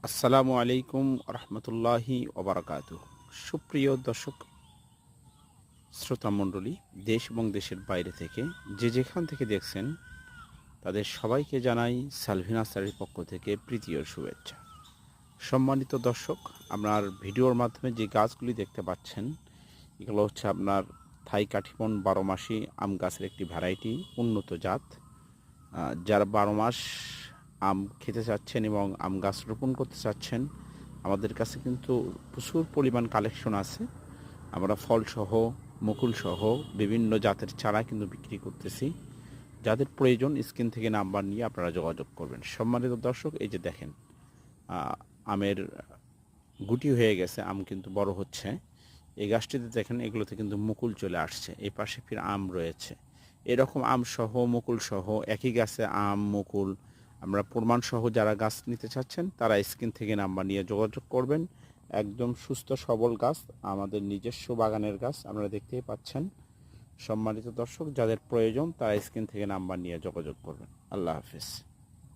আসসালামু আলাইকুম রহমতুল্লাহি ওবরাকাতুহ। সুপ্রিয় দর্শক শ্রোতামণ্ডলী, দেশ এবং দেশের বাইরে থেকে যে যেখান থেকে দেখছেন তাদের সবাইকে জানাই সালভি নার্সারির পক্ষ থেকে প্রীতি ও শুভেচ্ছা। সম্মানিত দর্শক, আপনার ভিডিওর মাধ্যমে যে গাছগুলি দেখতে পাচ্ছেন এগুলো হচ্ছে আপনার থাই কাঠিমন 12 মাসি আম গাছের একটি ভ্যারাইটি, উন্নত জাত। যারা 12 মাস আম খেতে চাচ্ছেন এবং আম গাছ রোপণ করতে চাচ্ছেন, আমাদের কাছে কিন্তু প্রচুর পরিমাণ কালেকশন আছে। আমরা ফলসহ, মুকুলসহ বিভিন্ন জাতের চারা কিন্তু বিক্রি করতেছি। যাদের প্রয়োজন স্ক্রিন থেকে নাম্বার নিয়ে আপনারা যোগাযোগ করবেন। সম্মানিত দর্শক, এই যে দেখেন, আমের গুটি হয়ে গেছে, আম কিন্তু বড় হচ্ছে। এই গাছটিতে দেখেন, এগুলোতে কিন্তু মুকুল চলে আসছে। এই পাশে ফির আম রয়েছে। এরকম আম সহ, মুকুল সহ, একই গাছে আম, মুকুল, আমরা প্রমাণ সহ যারা গাছ নিতে চাচ্ছেন তারা স্ক্রিন থেকে নাম্বার নিয়ে যোগাযোগ করবেন। একদম সুস্থ সবল গাছ, আমাদের নিজস্ব বাগানের গাছ, আপনারা দেখতেই পাচ্ছেন। সম্মানিত দর্শক, যাদের প্রয়োজন তারা স্ক্রিন থেকে নাম্বার নিয়ে যোগাযোগ করবেন। আল্লাহ হাফিজ।